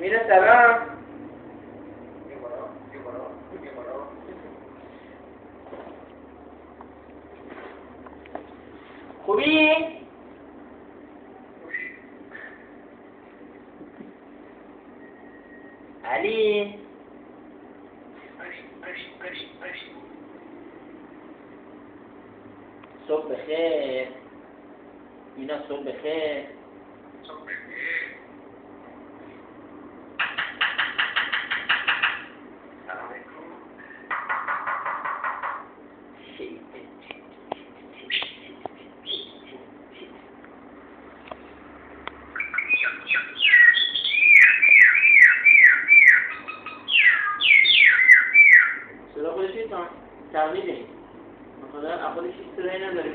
مینا سلام. خوبی؟ علی صبح بخیر. مینا صبح بخیر. صدا خودش نیست هم تغییر دهید خدا خودش هیچ صدایی نداره.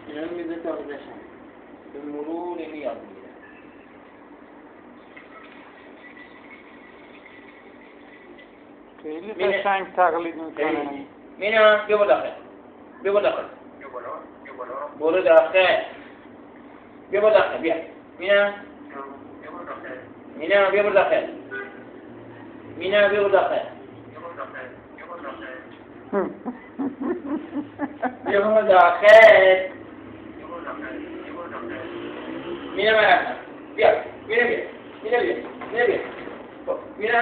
اینا رو میزه تا بزشن به مرور میاد میگیره. خیلی قشنگ تقلید میکنه. مینا بیا داخل. بیا داخل. برو داخل. بیا داخل. بیا. مینا. مینا بیا داخل. مینا بیا داخل. بیا داخل. مینا بیا. مینا بیا. مینا بیا. مینا بیا. مینا